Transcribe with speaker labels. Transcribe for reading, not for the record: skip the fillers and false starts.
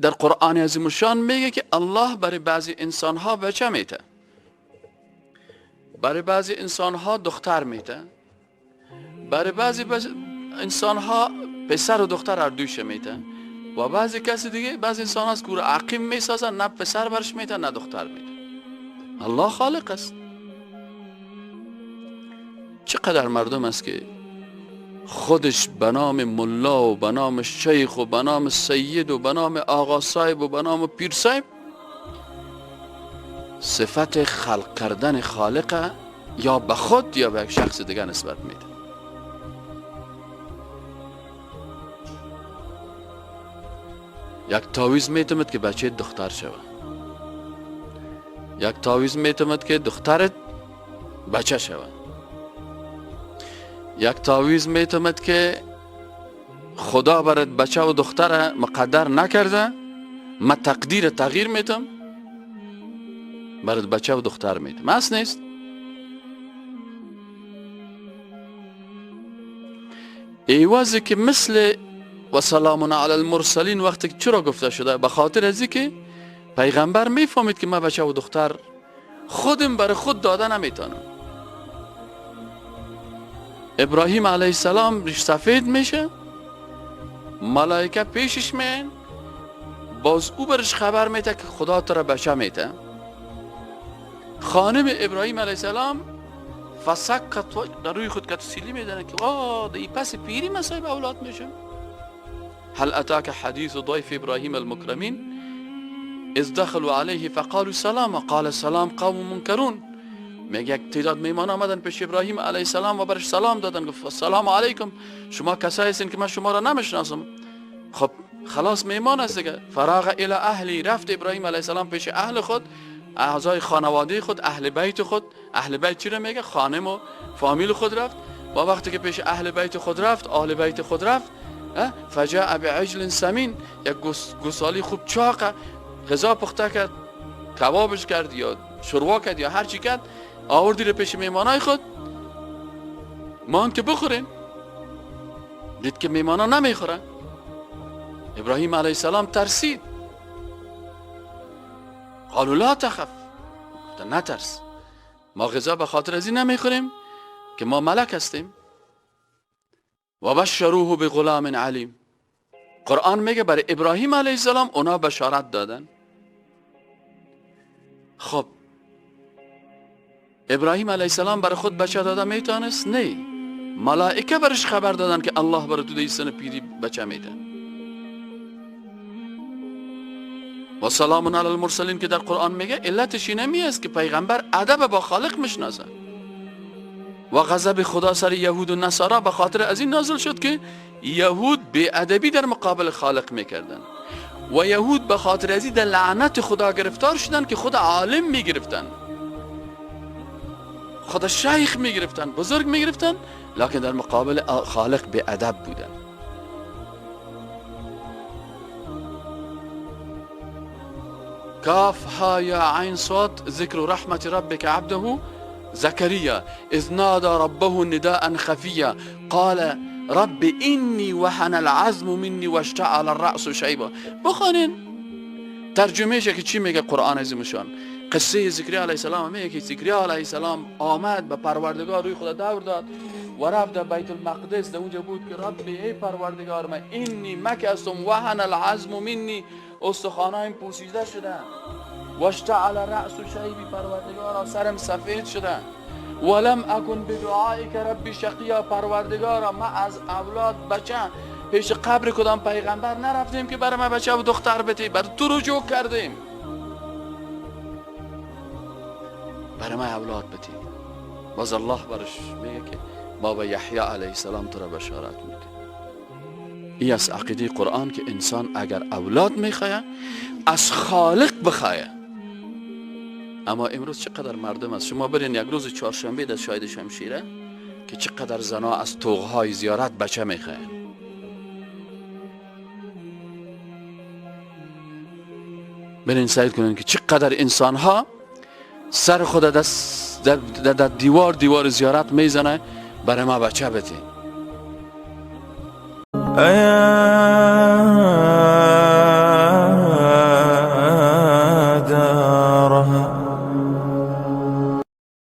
Speaker 1: در قرآن عظیم الشان میگه که الله برای بعضی انسان ها بچه میده، برای بعضی انسان ها دختر میده، برای بعضی انسان ها پسر و دختر هر دویش میده، و بعضی کسی دیگه بعضی انسان هست که او عقیم میسازن، نه پسر برش میده نه دختر میده. الله خالق است. چقدر مردم است که خودش به نام ملا و به نام شیخ و به نام سید و به نام آقا صاحب و به نام پیر صاحب صفت خلق کردن خالق یا به خود یا به یک شخص دیگه نسبت میده. یک تعویض میتمد که بچه دختر شود، یک تعویض میتمد که دخترت بچه شود، یک تعویض میتمد که خدا برات بچه و دختر مقدر نکرده، من تقدیر تغییر میتم برات بچه و دختر میتم. مست نیست. ایوازی که مثل و سلام علی المرسلین وقتی چرا گفته شده؟ به خاطر ازی که پیغمبر میفهمید که من بچه و دختر خودم برای خود داده نمیتونم. ابراهیم علیه السلام ریش سفید میشه، ملائکه پیشش میان، باز او برش خبر میده که خدا تو را بچه میده. خانم ابراهیم علیه السلام فسکت در روی خود کت سیلی میدنه که دی پس پیری من صاحب اولاد میشم. هل اتاک حدیث ضیف ابراهیم المکرمین اذ دخلوا علیه فقالوا سلام قال سلام قوم منکرون. میگه یک تعداد میمان آمدن پیش ابراهیم علیه السلام و برش سلام دادن، گفت سلام علیکم، شما کسایی هستین که من شما را نمیشناسم. خب خلاص میمان است دیگه. فراغ الی اهلی، رفت ابراهیم علیه السلام پیش اهل خود، اعضای خانواده خود، اهل بیت خود. اهل بیت چی را میگه؟ خانم و فامیل خود رفت. و وقتی که پیش اهل بیت خود رفت، اهل بیت خود رفت، فجاء بعجل سمین، یک گوسالی خوب چاقه، غذا پخته کرد، کبابش کرد یا شوروا کرد یا هر چی کرد، آوردی رو پیش میمانای خود. مان که بخورین. دید که میمانا نمیخورن. ابراهیم علیه السلام ترسید. قالوا لا تخف، گفتن نترس، ما غذا به خاطر از این نمیخوریم که ما ملک هستیم. و بشروه بغلام علیم. قرآن میگه برای ابراهیم علیه السلام اونا بشارت دادن. خب ابراهیم علیه السلام برای خود بچه داده میتونست؟ نه، ملائکه برش خبر دادن که الله برای تو دی سن پیری بچه میده. و سلام علی المرسلین که در قرآن میگه علتش اینمی است که پیغمبر ادب با خالق میشناسه. و غضب خدا سر یهود و نصارا به خاطر از این نازل شد که یهود بی ادبی در مقابل خالق میکردن و یهود به خاطر از این در لعنت خدا گرفتار شدن که خود عالم میگرفتن، خود شیخ میگرفتن، بزرگ میگرفتن، لکن در مقابل خالق بی ادب بودن. کاف ها یا عین صاد ذکر رحمت ربک عبده زكريا إذ نادى ربه نداء خفيا قال رب إني وهن العظم مني واشتعل الرأس شيبا. بخوانین ترجمهش که چی میگه قرآن عظیمشان. قصه زکریا علیه السلام میگه که زکریا علیه السلام آمد به پروردگار روی خدا دور داد و رفت در بیت المقدس. در اونجا بود که ربی ای پروردگار من اینی مکستم وهن العظم منی، استخوانایم پوسیده شدن، واشتعل رأس شیبی، پروردگارا سرم سفید شدن، ولم اکن بدعائک ربی شقیا، پروردگارا ما از اولاد بچه پیش قبر کدام پیغمبر نرفتیم که برای ما بچه و دختر بتی، بر تو رجوع کردیم برای ما اولاد بتی. باز الله برش میگه که ما به یحیی علیه السلام تو را بشارت میده. این از عقیده قرآن که انسان اگر اولاد میخواه از خالق بخواه. اما امروز چقدر مردم است، شما برین یک روز چهارشنبه در شاهد شمشیره که چقدر زنا از طوقهای زیارت بچه میخواه. برین سعی کنین که چقدر انسان ها سر خود در دیوار زیارت میزنه برای ما بچه بده.
Speaker 2: النار